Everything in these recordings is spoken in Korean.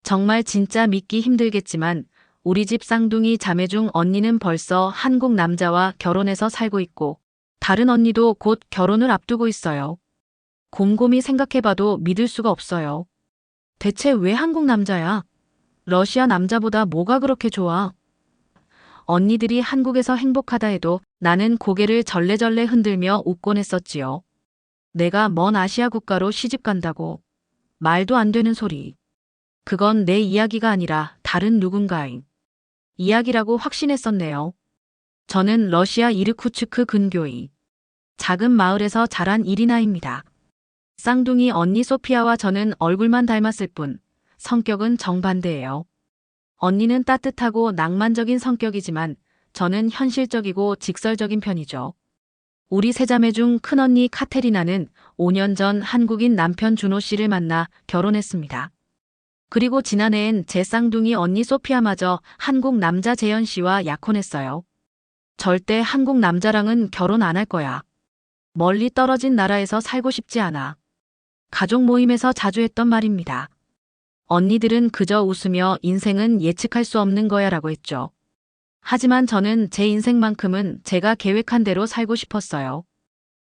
정말 진짜 믿기 힘들겠지만 우리 집 쌍둥이 자매 중 언니는 벌써 한국 남자와 결혼해서 살고 있고 다른 언니도 곧 결혼을 앞두고 있어요. 곰곰이 생각해봐도 믿을 수가 없어요. 대체 왜 한국 남자야? 러시아 남자보다 뭐가 그렇게 좋아? 언니들이 한국에서 행복하다 해도 나는 고개를 절레절레 흔들며 웃곤 했었지요. 내가 먼 아시아 국가로 시집 간다고. 말도 안 되는 소리. 그건 내 이야기가 아니라 다른 누군가의 이야기라고 확신했었네요. 저는 러시아 이르쿠츠크 근교의 작은 마을에서 자란 이리나입니다. 쌍둥이 언니 소피아와 저는 얼굴만 닮았을 뿐 성격은 정반대예요. 언니는 따뜻하고 낭만적인 성격이지만 저는 현실적이고 직설적인 편이죠. 우리 세 자매 중 큰언니 카테리나는 5년 전 한국인 남편 준호 씨를 만나 결혼했습니다. 그리고 지난해엔 제 쌍둥이 언니 소피아마저 한국 남자 재현 씨와 약혼했어요. 절대 한국 남자랑은 결혼 안 할 거야. 멀리 떨어진 나라에서 살고 싶지 않아. 가족 모임에서 자주 했던 말입니다. 언니들은 그저 웃으며 인생은 예측할 수 없는 거야 라고 했죠. 하지만 저는 제 인생만큼은 제가 계획한 대로 살고 싶었어요.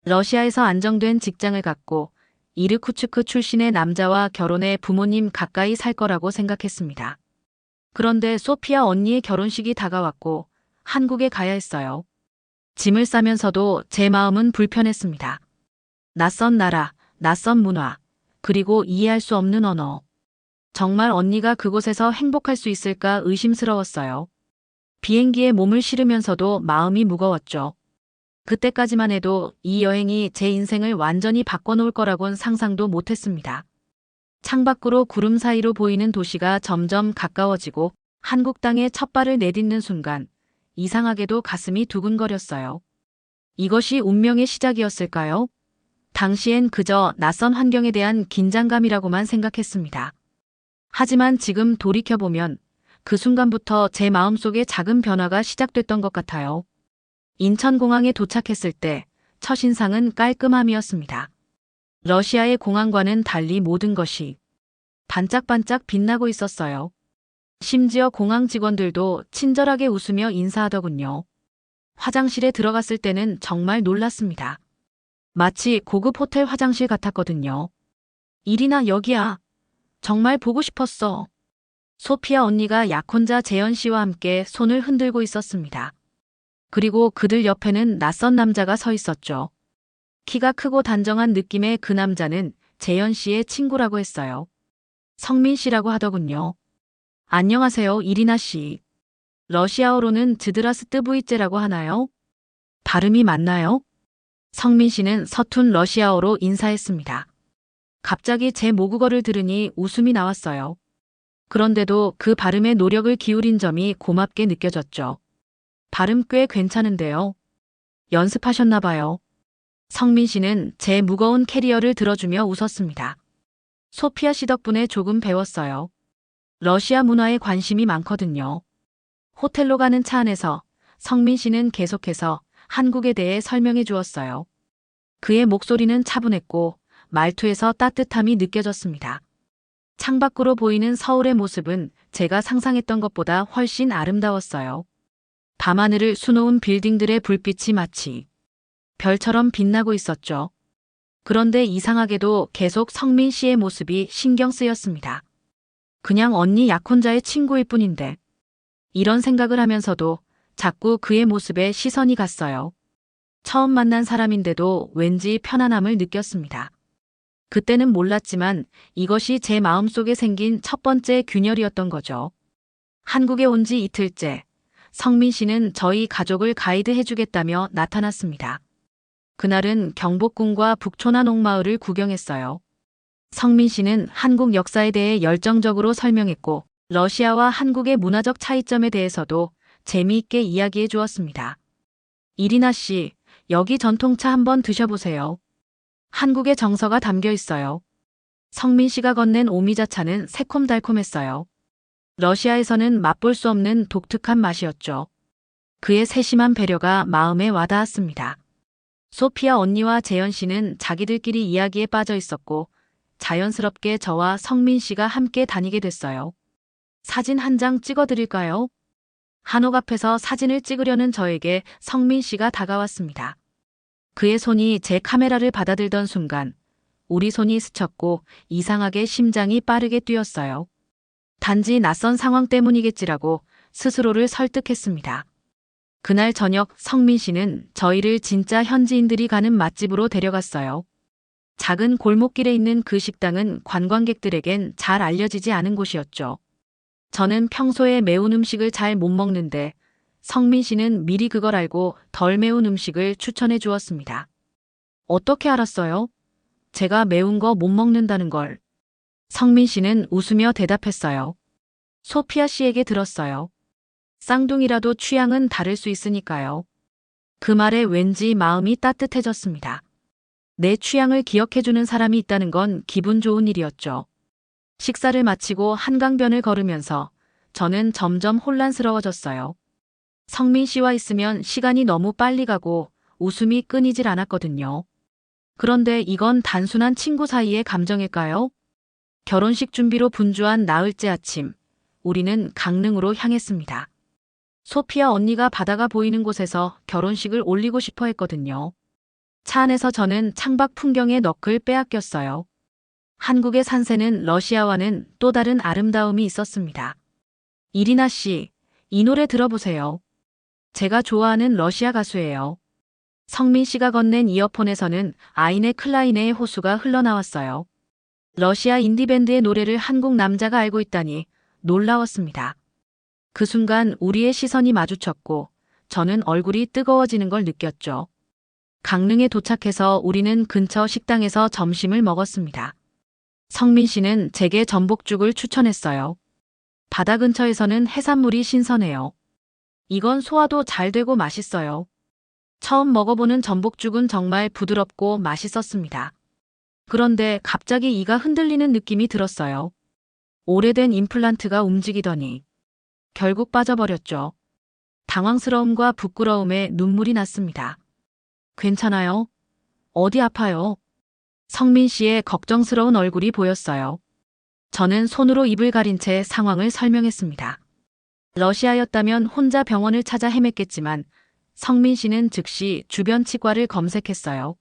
러시아에서 안정된 직장을 갖고 이르쿠츠크 출신의 남자와 결혼해 부모님 가까이 살 거라고 생각했습니다. 그런데 소피아 언니의 결혼식이 다가왔고 한국에 가야 했어요. 짐을 싸면서도 제 마음은 불편했습니다. 낯선 나라, 낯선 문화, 그리고 이해할 수 없는 언어. 정말 언니가 그곳에서 행복할 수 있을까 의심스러웠어요. 비행기에 몸을 실으면서도 마음이 무거웠죠. 그때까지만 해도 이 여행이 제 인생을 완전히 바꿔놓을 거라곤 상상도 못했습니다. 창밖으로 구름 사이로 보이는 도시가 점점 가까워지고 한국 땅에 첫 발을 내딛는 순간 이상하게도 가슴이 두근거렸어요. 이것이 운명의 시작이었을까요? 당시엔 그저 낯선 환경에 대한 긴장감이라고만 생각했습니다. 하지만 지금 돌이켜보면 그 순간부터 제 마음속에 작은 변화가 시작됐던 것 같아요. 인천공항에 도착했을 때 첫인상은 깔끔함이었습니다. 러시아의 공항과는 달리 모든 것이 반짝반짝 빛나고 있었어요. 심지어 공항 직원들도 친절하게 웃으며 인사하더군요. 화장실에 들어갔을 때는 정말 놀랐습니다. 마치 고급 호텔 화장실 같았거든요. 이리나 여기야. 정말 보고 싶었어. 소피아 언니가 약혼자 재현 씨와 함께 손을 흔들고 있었습니다. 그리고 그들 옆에는 낯선 남자가 서 있었죠. 키가 크고 단정한 느낌의 그 남자는 재현 씨의 친구라고 했어요. 성민 씨라고 하더군요. 안녕하세요, 이리나 씨. 러시아어로는 즈드라스트부이째라고 하나요? 발음이 맞나요? 성민 씨는 서툰 러시아어로 인사했습니다. 갑자기 제 모국어를 들으니 웃음이 나왔어요. 그런데도 그 발음에 노력을 기울인 점이 고맙게 느껴졌죠. 발음 꽤 괜찮은데요. 연습하셨나 봐요. 성민 씨는 제 무거운 캐리어를 들어주며 웃었습니다. 소피아 씨 덕분에 조금 배웠어요. 러시아 문화에 관심이 많거든요. 호텔로 가는 차 안에서 성민 씨는 계속해서 한국에 대해 설명해 주었어요. 그의 목소리는 차분했고 말투에서 따뜻함이 느껴졌습니다. 창밖으로 보이는 서울의 모습은 제가 상상했던 것보다 훨씬 아름다웠어요. 밤하늘을 수놓은 빌딩들의 불빛이 마치 별처럼 빛나고 있었죠. 그런데 이상하게도 계속 성민 씨의 모습이 신경 쓰였습니다. 그냥 언니 약혼자의 친구일 뿐인데. 이런 생각을 하면서도 자꾸 그의 모습에 시선이 갔어요. 처음 만난 사람인데도 왠지 편안함을 느꼈습니다. 그때는 몰랐지만 이것이 제 마음속에 생긴 첫 번째 균열이었던 거죠. 한국에 온 지 이틀째, 성민 씨는 저희 가족을 가이드해주겠다며 나타났습니다. 그날은 경복궁과 북촌화 옥마을을 구경했어요. 성민 씨는 한국 역사에 대해 열정적으로 설명했고 러시아와 한국의 문화적 차이점에 대해서도 재미있게 이야기해 주었습니다. 이리나 씨, 여기 전통차 한번 드셔보세요. 한국의 정서가 담겨 있어요. 성민 씨가 건넨 오미자차는 새콤달콤했어요. 러시아에서는 맛볼 수 없는 독특한 맛이었죠. 그의 세심한 배려가 마음에 와닿았습니다. 소피아 언니와 재현 씨는 자기들끼리 이야기에 빠져 있었고 자연스럽게 저와 성민 씨가 함께 다니게 됐어요. 사진 한 장 찍어드릴까요? 한옥 앞에서 사진을 찍으려는 저에게 성민 씨가 다가왔습니다. 그의 손이 제 카메라를 받아들던 순간 우리 손이 스쳤고 이상하게 심장이 빠르게 뛰었어요. 단지 낯선 상황 때문이겠지라고 스스로를 설득했습니다. 그날 저녁 성민 씨는 저희를 진짜 현지인들이 가는 맛집으로 데려갔어요. 작은 골목길에 있는 그 식당은 관광객들에겐 잘 알려지지 않은 곳이었죠. 저는 평소에 매운 음식을 잘 못 먹는데 성민 씨는 미리 그걸 알고 덜 매운 음식을 추천해 주었습니다. 어떻게 알았어요? 제가 매운 거 못 먹는다는 걸. 성민 씨는 웃으며 대답했어요. 소피아 씨에게 들었어요. 쌍둥이라도 취향은 다를 수 있으니까요. 그 말에 왠지 마음이 따뜻해졌습니다. 내 취향을 기억해주는 사람이 있다는 건 기분 좋은 일이었죠. 식사를 마치고 한강변을 걸으면서 저는 점점 혼란스러워졌어요. 성민 씨와 있으면 시간이 너무 빨리 가고 웃음이 끊이질 않았거든요. 그런데 이건 단순한 친구 사이의 감정일까요? 결혼식 준비로 분주한 나흘째 아침, 우리는 강릉으로 향했습니다. 소피아 언니가 바다가 보이는 곳에서 결혼식을 올리고 싶어 했거든요. 차 안에서 저는 창밖 풍경에 넋을 빼앗겼어요. 한국의 산세는 러시아와는 또 다른 아름다움이 있었습니다. 이리나 씨, 이 노래 들어보세요. 제가 좋아하는 러시아 가수예요. 성민 씨가 건넨 이어폰에서는 아이네 클라이네의 호수가 흘러나왔어요. 러시아 인디밴드의 노래를 한국 남자가 알고 있다니 놀라웠습니다. 그 순간 우리의 시선이 마주쳤고 저는 얼굴이 뜨거워지는 걸 느꼈죠. 강릉에 도착해서 우리는 근처 식당에서 점심을 먹었습니다. 성민 씨는 제게 전복죽을 추천했어요. 바다 근처에서는 해산물이 신선해요. 이건 소화도 잘 되고 맛있어요. 처음 먹어보는 전복죽은 정말 부드럽고 맛있었습니다. 그런데 갑자기 이가 흔들리는 느낌이 들었어요. 오래된 임플란트가 움직이더니 결국 빠져버렸죠. 당황스러움과 부끄러움에 눈물이 났습니다. 괜찮아요? 어디 아파요? 성민 씨의 걱정스러운 얼굴이 보였어요. 저는 손으로 입을 가린 채 상황을 설명했습니다. 러시아였다면 혼자 병원을 찾아 헤맸겠지만 성민 씨는 즉시 주변 치과를 검색했어요.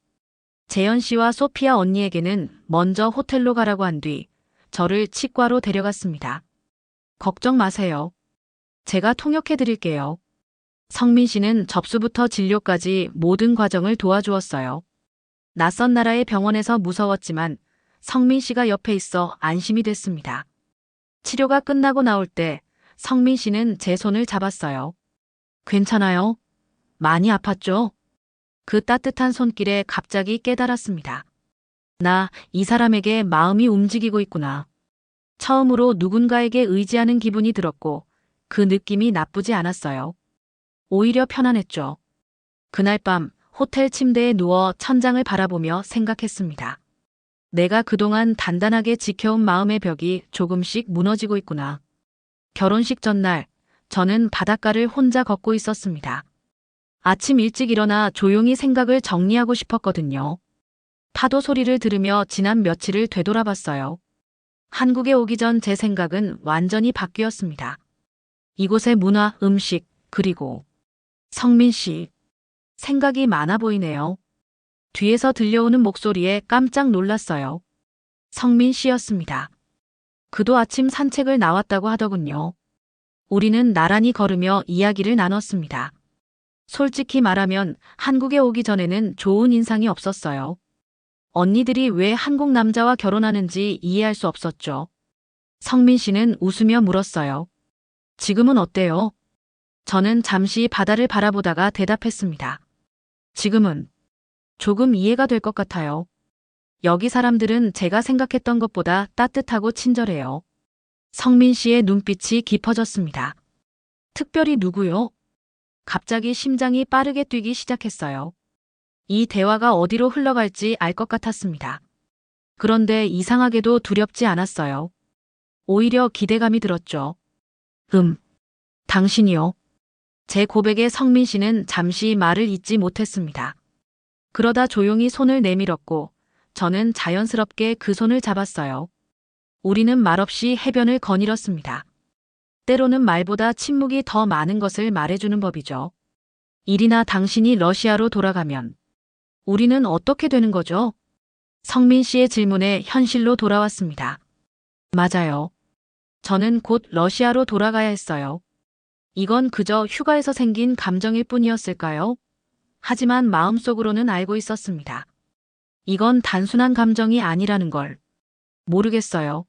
재현 씨와 소피아 언니에게는 먼저 호텔로 가라고 한 뒤 저를 치과로 데려갔습니다. 걱정 마세요. 제가 통역해 드릴게요. 성민 씨는 접수부터 진료까지 모든 과정을 도와주었어요. 낯선 나라의 병원에서 무서웠지만 성민 씨가 옆에 있어 안심이 됐습니다. 치료가 끝나고 나올 때 성민 씨는 제 손을 잡았어요. 괜찮아요? 많이 아팠죠? 그 따뜻한 손길에 갑자기 깨달았습니다. 나 이 사람에게 마음이 움직이고 있구나. 처음으로 누군가에게 의지하는 기분이 들었고 그 느낌이 나쁘지 않았어요. 오히려 편안했죠. 그날 밤 호텔 침대에 누워 천장을 바라보며 생각했습니다. 내가 그동안 단단하게 지켜온 마음의 벽이 조금씩 무너지고 있구나. 결혼식 전날 저는 바닷가를 혼자 걷고 있었습니다. 아침 일찍 일어나 조용히 생각을 정리하고 싶었거든요. 파도 소리를 들으며 지난 며칠을 되돌아봤어요. 한국에 오기 전 제 생각은 완전히 바뀌었습니다. 이곳의 문화, 음식, 그리고 성민 씨. 생각이 많아 보이네요. 뒤에서 들려오는 목소리에 깜짝 놀랐어요. 성민 씨였습니다. 그도 아침 산책을 나왔다고 하더군요. 우리는 나란히 걸으며 이야기를 나눴습니다. 솔직히 말하면 한국에 오기 전에는 좋은 인상이 없었어요. 언니들이 왜 한국 남자와 결혼하는지 이해할 수 없었죠. 성민 씨는 웃으며 물었어요. 지금은 어때요? 저는 잠시 바다를 바라보다가 대답했습니다. 지금은 조금 이해가 될 것 같아요. 여기 사람들은 제가 생각했던 것보다 따뜻하고 친절해요. 성민 씨의 눈빛이 깊어졌습니다. 특별히 누구요? 갑자기 심장이 빠르게 뛰기 시작했어요. 이 대화가 어디로 흘러갈지 알 것 같았습니다. 그런데 이상하게도 두렵지 않았어요. 오히려 기대감이 들었죠. 당신이요. 제 고백에 성민 씨는 잠시 말을 잇지 못했습니다. 그러다 조용히 손을 내밀었고 저는 자연스럽게 그 손을 잡았어요. 우리는 말없이 해변을 거닐었습니다. 때로는 말보다 침묵이 더 많은 것을 말해주는 법이죠. 이리나 당신이 러시아로 돌아가면 우리는 어떻게 되는 거죠? 성민 씨의 질문에 현실로 돌아왔습니다. 맞아요. 저는 곧 러시아로 돌아가야 했어요. 이건 그저 휴가에서 생긴 감정일 뿐이었을까요? 하지만 마음속으로는 알고 있었습니다. 이건 단순한 감정이 아니라는 걸. 모르겠어요.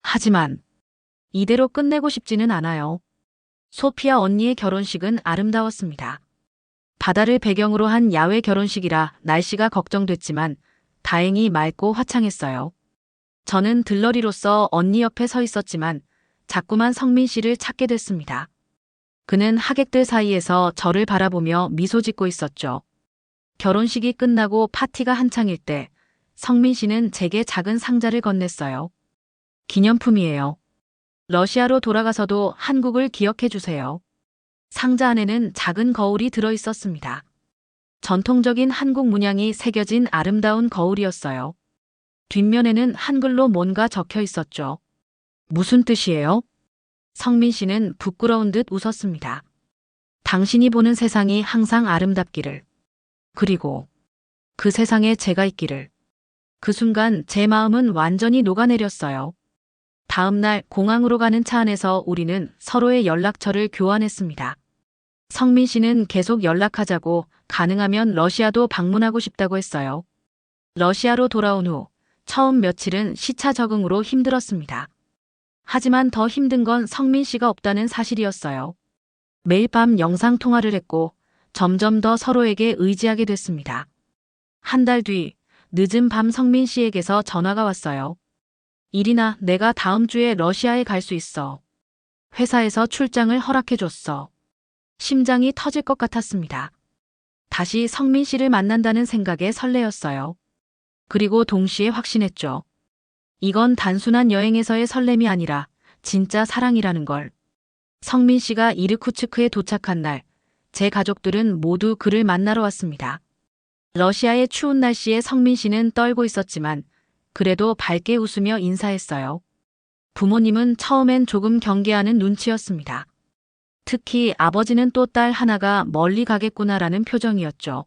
하지만 이대로 끝내고 싶지는 않아요. 소피아 언니의 결혼식은 아름다웠습니다. 바다를 배경으로 한 야외 결혼식이라 날씨가 걱정됐지만 다행히 맑고 화창했어요. 저는 들러리로서 언니 옆에 서 있었지만 자꾸만 성민 씨를 찾게 됐습니다. 그는 하객들 사이에서 저를 바라보며 미소 짓고 있었죠. 결혼식이 끝나고 파티가 한창일 때 성민 씨는 제게 작은 상자를 건넸어요. 기념품이에요. 러시아로 돌아가서도 한국을 기억해 주세요. 상자 안에는 작은 거울이 들어 있었습니다. 전통적인 한국 문양이 새겨진 아름다운 거울이었어요. 뒷면에는 한글로 뭔가 적혀 있었죠. 무슨 뜻이에요? 성민 씨는 부끄러운 듯 웃었습니다. 당신이 보는 세상이 항상 아름답기를. 그리고 그 세상에 제가 있기를. 그 순간 제 마음은 완전히 녹아내렸어요. 다음 날 공항으로 가는 차 안에서 우리는 서로의 연락처를 교환했습니다. 성민 씨는 계속 연락하자고 가능하면 러시아도 방문하고 싶다고 했어요. 러시아로 돌아온 후 처음 며칠은 시차 적응으로 힘들었습니다. 하지만 더 힘든 건 성민 씨가 없다는 사실이었어요. 매일 밤 영상 통화를 했고 점점 더 서로에게 의지하게 됐습니다. 한 달 뒤 늦은 밤 성민 씨에게서 전화가 왔어요. 이리나, 내가 다음 주에 러시아에 갈 수 있어. 회사에서 출장을 허락해줬어. 심장이 터질 것 같았습니다. 다시 성민 씨를 만난다는 생각에 설레었어요. 그리고 동시에 확신했죠. 이건 단순한 여행에서의 설렘이 아니라 진짜 사랑이라는 걸. 성민 씨가 이르쿠츠크에 도착한 날, 제 가족들은 모두 그를 만나러 왔습니다. 러시아의 추운 날씨에 성민 씨는 떨고 있었지만 그래도 밝게 웃으며 인사했어요. 부모님은 처음엔 조금 경계하는 눈치였습니다. 특히 아버지는 또 딸 하나가 멀리 가겠구나라는 표정이었죠.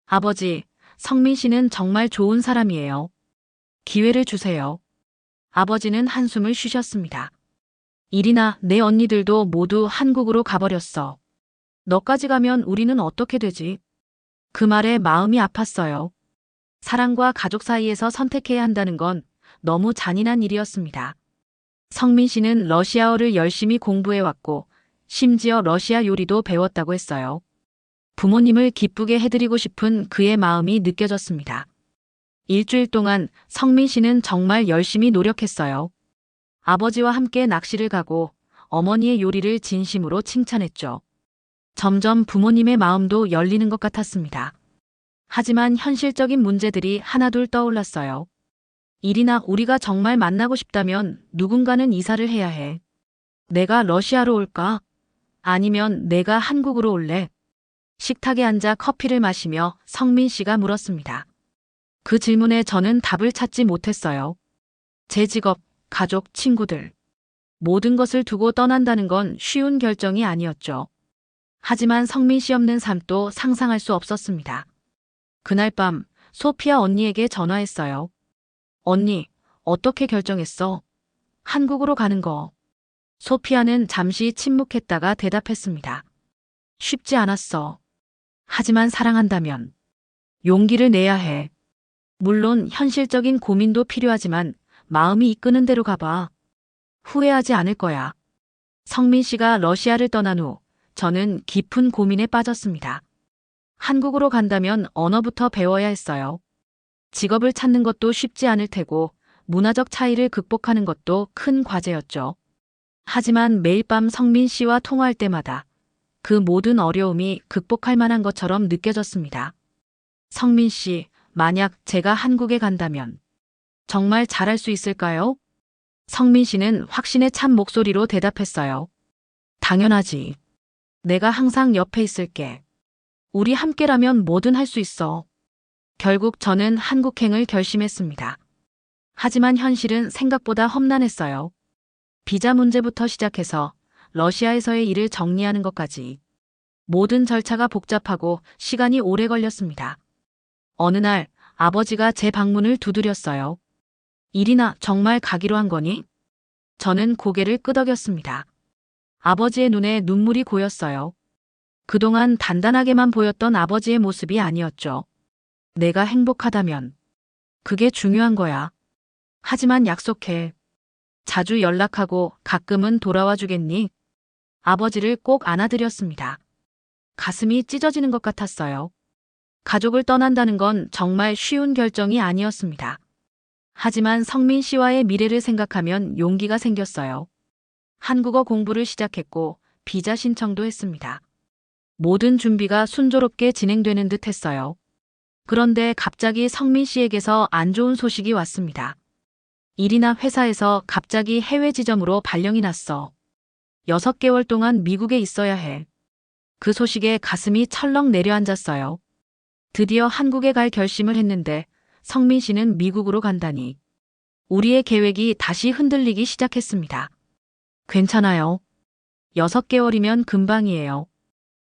아버지, 성민 씨는 정말 좋은 사람이에요. 기회를 주세요. 아버지는 한숨을 쉬셨습니다. 이리나, 내 언니들도 모두 한국으로 가버렸어. 너까지 가면 우리는 어떻게 되지? 그 말에 마음이 아팠어요. 사랑과 가족 사이에서 선택해야 한다는 건 너무 잔인한 일이었습니다. 성민 씨는 러시아어를 열심히 공부해왔고 심지어 러시아 요리도 배웠다고 했어요. 부모님을 기쁘게 해드리고 싶은 그의 마음이 느껴졌습니다. 일주일 동안 성민 씨는 정말 열심히 노력했어요. 아버지와 함께 낚시를 가고 어머니의 요리를 진심으로 칭찬했죠. 점점 부모님의 마음도 열리는 것 같았습니다. 하지만 현실적인 문제들이 하나둘 떠올랐어요. 이리나, 우리가 정말 만나고 싶다면 누군가는 이사를 해야 해. 내가 러시아로 올까? 아니면 내가 한국으로 올래? 식탁에 앉아 커피를 마시며 성민 씨가 물었습니다. 그 질문에 저는 답을 찾지 못했어요. 제 직업, 가족, 친구들. 모든 것을 두고 떠난다는 건 쉬운 결정이 아니었죠. 하지만 성민 씨 없는 삶도 상상할 수 없었습니다. 그날 밤 소피아 언니에게 전화했어요. 언니, 어떻게 결정했어? 한국으로 가는 거. 소피아는 잠시 침묵했다가 대답했습니다. 쉽지 않았어. 하지만 사랑한다면 용기를 내야 해. 물론 현실적인 고민도 필요하지만 마음이 이끄는 대로 가봐. 후회하지 않을 거야. 성민 씨가 러시아를 떠난 후 저는 깊은 고민에 빠졌습니다. 한국으로 간다면 언어부터 배워야 했어요. 직업을 찾는 것도 쉽지 않을 테고 문화적 차이를 극복하는 것도 큰 과제였죠. 하지만 매일 밤 성민 씨와 통화할 때마다 그 모든 어려움이 극복할 만한 것처럼 느껴졌습니다. 성민 씨, 만약 제가 한국에 간다면 정말 잘할 수 있을까요? 성민 씨는 확신에 찬 목소리로 대답했어요. 당연하지. 내가 항상 옆에 있을게. 우리 함께라면 뭐든 할 수 있어. 결국 저는 한국행을 결심했습니다. 하지만 현실은 생각보다 험난했어요. 비자 문제부터 시작해서 러시아에서의 일을 정리하는 것까지. 모든 절차가 복잡하고 시간이 오래 걸렸습니다. 어느 날 아버지가 제 방문을 두드렸어요. 이리나, 정말 가기로 한 거니? 저는 고개를 끄덕였습니다. 아버지의 눈에 눈물이 고였어요. 그동안 단단하게만 보였던 아버지의 모습이 아니었죠. 내가 행복하다면 그게 중요한 거야. 하지만 약속해. 자주 연락하고 가끔은 돌아와 주겠니? 아버지를 꼭 안아드렸습니다. 가슴이 찢어지는 것 같았어요. 가족을 떠난다는 건 정말 쉬운 결정이 아니었습니다. 하지만 성민 씨와의 미래를 생각하면 용기가 생겼어요. 한국어 공부를 시작했고 비자 신청도 했습니다. 모든 준비가 순조롭게 진행되는 듯 했어요. 그런데 갑자기 성민 씨에게서 안 좋은 소식이 왔습니다. 일이나 회사에서 갑자기 해외 지점으로 발령이 났어. 6개월 동안 미국에 있어야 해. 그 소식에 가슴이 철렁 내려앉았어요. 드디어 한국에 갈 결심을 했는데 성민 씨는 미국으로 간다니. 우리의 계획이 다시 흔들리기 시작했습니다. 괜찮아요. 6개월이면 금방이에요.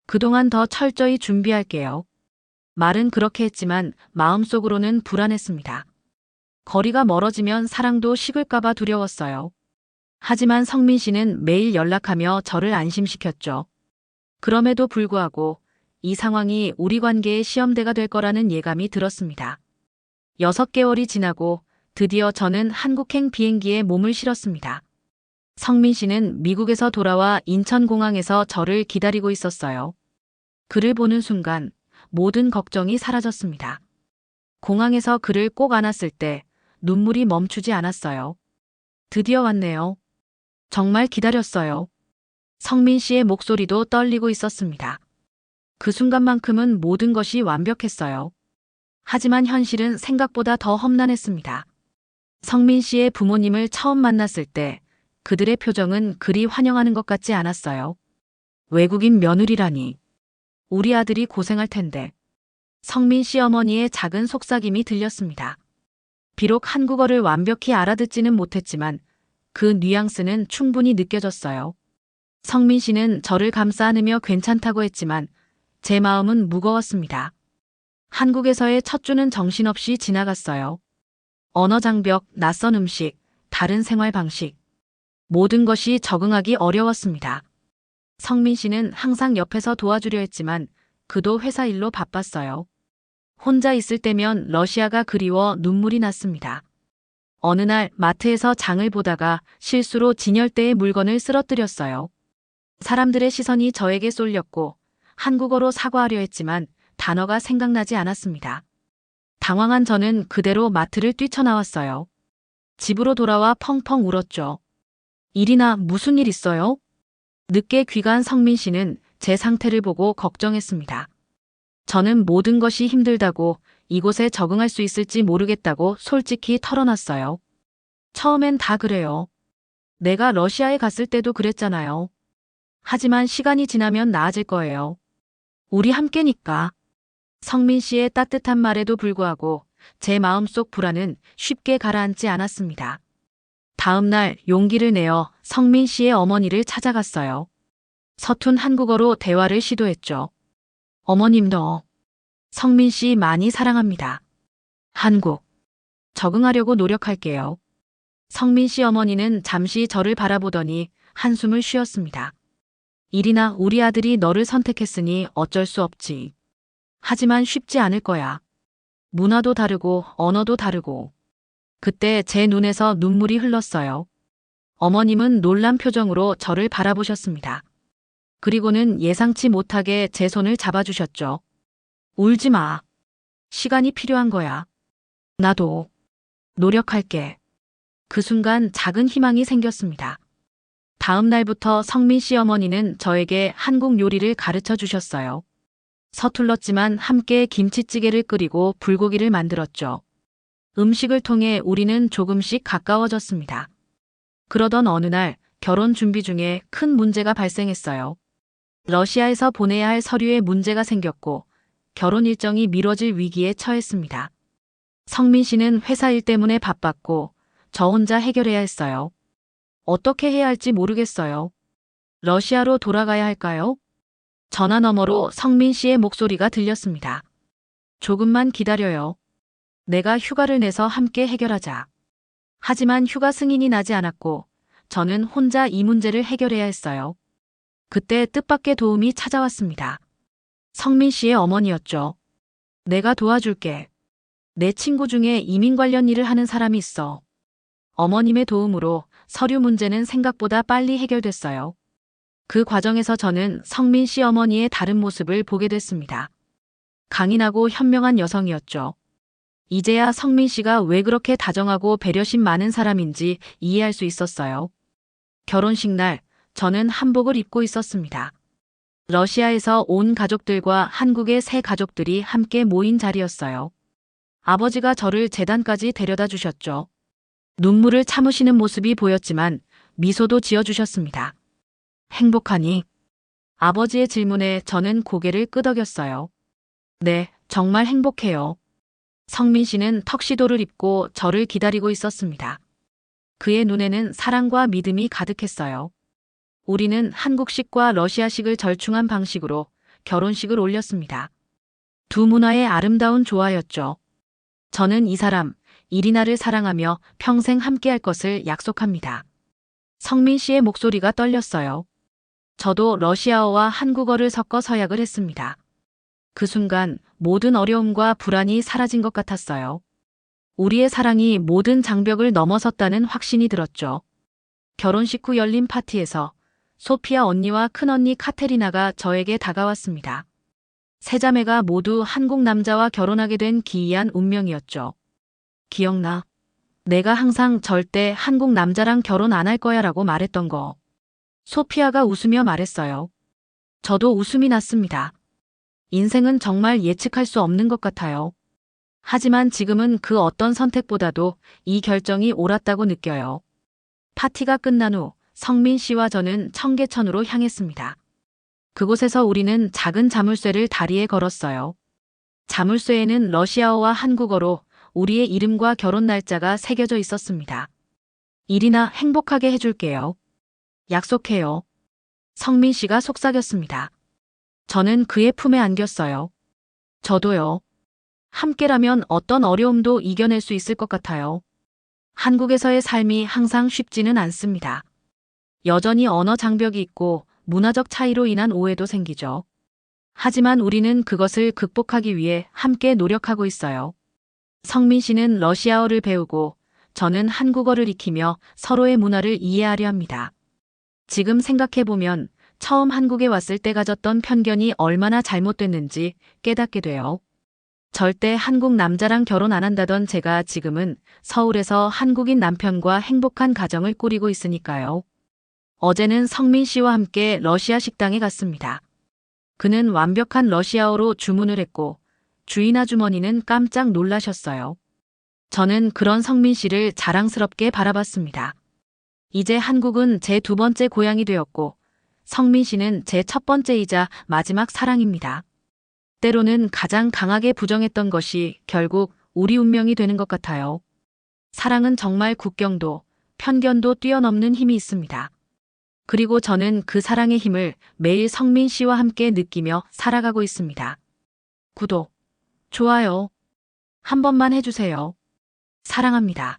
그동안 더 철저히 준비할게요. 말은 그렇게 했지만 마음속으로는 불안했습니다. 거리가 멀어지면 사랑도 식을까봐 두려웠어요. 하지만 성민 씨는 매일 연락하며 저를 안심시켰죠. 그럼에도 불구하고 이 상황이 우리 관계의 시험대가 될 거라는 예감이 들었습니다. 6개월이 지나고 드디어 저는 한국행 비행기에 몸을 실었습니다. 성민 씨는 미국에서 돌아와 인천공항에서 저를 기다리고 있었어요. 그를 보는 순간 모든 걱정이 사라졌습니다. 공항에서 그를 꼭 안았을 때 눈물이 멈추지 않았어요. 드디어 왔네요. 정말 기다렸어요. 성민 씨의 목소리도 떨리고 있었습니다. 그 순간만큼은 모든 것이 완벽했어요. 하지만 현실은 생각보다 더 험난했습니다. 성민 씨의 부모님을 처음 만났을 때 그들의 표정은 그리 환영하는 것 같지 않았어요. 외국인 며느리라니. 우리 아들이 고생할 텐데. 성민 씨 어머니의 작은 속삭임이 들렸습니다. 비록 한국어를 완벽히 알아듣지는 못했지만 그 뉘앙스는 충분히 느껴졌어요. 성민 씨는 저를 감싸 안으며 괜찮다고 했지만 제 마음은 무거웠습니다. 한국에서의 첫 주는 정신없이 지나갔어요. 언어 장벽, 낯선 음식, 다른 생활 방식. 모든 것이 적응하기 어려웠습니다. 성민 씨는 항상 옆에서 도와주려 했지만 그도 회사 일로 바빴어요. 혼자 있을 때면 러시아가 그리워 눈물이 났습니다. 어느 날 마트에서 장을 보다가 실수로 진열대에 물건을 쓰러뜨렸어요. 사람들의 시선이 저에게 쏠렸고 한국어로 사과하려 했지만 단어가 생각나지 않았습니다. 당황한 저는 그대로 마트를 뛰쳐나왔어요. 집으로 돌아와 펑펑 울었죠. 일이나 무슨 일 있어요? 늦게 귀가한 성민 씨는 제 상태를 보고 걱정했습니다. 저는 모든 것이 힘들다고 이곳에 적응할 수 있을지 모르겠다고 솔직히 털어놨어요. 처음엔 다 그래요. 내가 러시아에 갔을 때도 그랬잖아요. 하지만 시간이 지나면 나아질 거예요. 우리 함께니까. 성민 씨의 따뜻한 말에도 불구하고 제 마음속 불안은 쉽게 가라앉지 않았습니다. 다음 날 용기를 내어 성민 씨의 어머니를 찾아갔어요. 서툰 한국어로 대화를 시도했죠. 어머님도 성민 씨 많이 사랑합니다. 한국. 적응하려고 노력할게요. 성민 씨 어머니는 잠시 저를 바라보더니 한숨을 쉬었습니다. 일이나 우리 아들이 너를 선택했으니 어쩔 수 없지. 하지만 쉽지 않을 거야. 문화도 다르고 언어도 다르고. 그때 제 눈에서 눈물이 흘렀어요. 어머님은 놀란 표정으로 저를 바라보셨습니다. 그리고는 예상치 못하게 제 손을 잡아주셨죠. 울지 마. 시간이 필요한 거야. 나도 노력할게. 그 순간 작은 희망이 생겼습니다. 다음 날부터 성민 씨 어머니는 저에게 한국 요리를 가르쳐 주셨어요. 서툴렀지만 함께 김치찌개를 끓이고 불고기를 만들었죠. 음식을 통해 우리는 조금씩 가까워졌습니다. 그러던 어느 날 결혼 준비 중에 큰 문제가 발생했어요. 러시아에서 보내야 할 서류에 문제가 생겼고 결혼 일정이 미뤄질 위기에 처했습니다. 성민 씨는 회사 일 때문에 바빴고 저 혼자 해결해야 했어요. 어떻게 해야 할지 모르겠어요. 러시아로 돌아가야 할까요? 전화 너머로 성민 씨의 목소리가 들렸습니다. 조금만 기다려요. 내가 휴가를 내서 함께 해결하자. 하지만 휴가 승인이 나지 않았고 저는 혼자 이 문제를 해결해야 했어요. 그때 뜻밖의 도움이 찾아왔습니다. 성민 씨의 어머니였죠. 내가 도와줄게. 내 친구 중에 이민 관련 일을 하는 사람이 있어. 어머님의 도움으로 서류 문제는 생각보다 빨리 해결됐어요. 그 과정에서 저는 성민 씨 어머니의 다른 모습을 보게 됐습니다. 강인하고 현명한 여성이었죠. 이제야 성민 씨가 왜 그렇게 다정하고 배려심 많은 사람인지 이해할 수 있었어요. 결혼식 날, 저는 한복을 입고 있었습니다. 러시아에서 온 가족들과 한국의 새 가족들이 함께 모인 자리였어요. 아버지가 저를 제단까지 데려다 주셨죠. 눈물을 참으시는 모습이 보였지만 미소도 지어주셨습니다. 행복하니? 아버지의 질문에 저는 고개를 끄덕였어요. 네, 정말 행복해요. 성민 씨는 턱시도를 입고 저를 기다리고 있었습니다. 그의 눈에는 사랑과 믿음이 가득했어요. 우리는 한국식과 러시아식을 절충한 방식으로 결혼식을 올렸습니다. 두 문화의 아름다운 조화였죠. 저는 이 사람, 이리나를 사랑하며 평생 함께할 것을 약속합니다. 성민 씨의 목소리가 떨렸어요. 저도 러시아어와 한국어를 섞어 서약을 했습니다. 그 순간 모든 어려움과 불안이 사라진 것 같았어요. 우리의 사랑이 모든 장벽을 넘어섰다는 확신이 들었죠. 결혼식 후 열린 파티에서 소피아 언니와 큰언니 카테리나가 저에게 다가왔습니다. 세 자매가 모두 한국 남자와 결혼하게 된 기이한 운명이었죠. 기억나? 내가 항상 절대 한국 남자랑 결혼 안 할 거야 라고 말했던 거. 소피아가 웃으며 말했어요. 저도 웃음이 났습니다. 인생은 정말 예측할 수 없는 것 같아요. 하지만 지금은 그 어떤 선택보다도 이 결정이 옳았다고 느껴요. 파티가 끝난 후 성민 씨와 저는 청계천으로 향했습니다. 그곳에서 우리는 작은 자물쇠를 다리에 걸었어요. 자물쇠에는 러시아어와 한국어로 우리의 이름과 결혼 날짜가 새겨져 있었습니다. 이리나 행복하게 해줄게요. 약속해요. 성민 씨가 속삭였습니다. 저는 그의 품에 안겼어요. 저도요. 함께라면 어떤 어려움도 이겨낼 수 있을 것 같아요. 한국에서의 삶이 항상 쉽지는 않습니다. 여전히 언어 장벽이 있고 문화적 차이로 인한 오해도 생기죠. 하지만 우리는 그것을 극복하기 위해 함께 노력하고 있어요. 성민 씨는 러시아어를 배우고 저는 한국어를 익히며 서로의 문화를 이해하려 합니다. 지금 생각해보면 처음 한국에 왔을 때 가졌던 편견이 얼마나 잘못됐는지 깨닫게 돼요. 절대 한국 남자랑 결혼 안 한다던 제가 지금은 서울에서 한국인 남편과 행복한 가정을 꾸리고 있으니까요. 어제는 성민 씨와 함께 러시아 식당에 갔습니다. 그는 완벽한 러시아어로 주문을 했고 주인 아주머니는 깜짝 놀라셨어요. 저는 그런 성민 씨를 자랑스럽게 바라봤습니다. 이제 한국은 제 두 번째 고향이 되었고 성민 씨는 제 첫 번째이자 마지막 사랑입니다. 때로는 가장 강하게 부정했던 것이 결국 우리 운명이 되는 것 같아요. 사랑은 정말 국경도 편견도 뛰어넘는 힘이 있습니다. 그리고 저는 그 사랑의 힘을 매일 성민 씨와 함께 느끼며 살아가고 있습니다. 구독, 좋아요 한 번만 해주세요. 사랑합니다.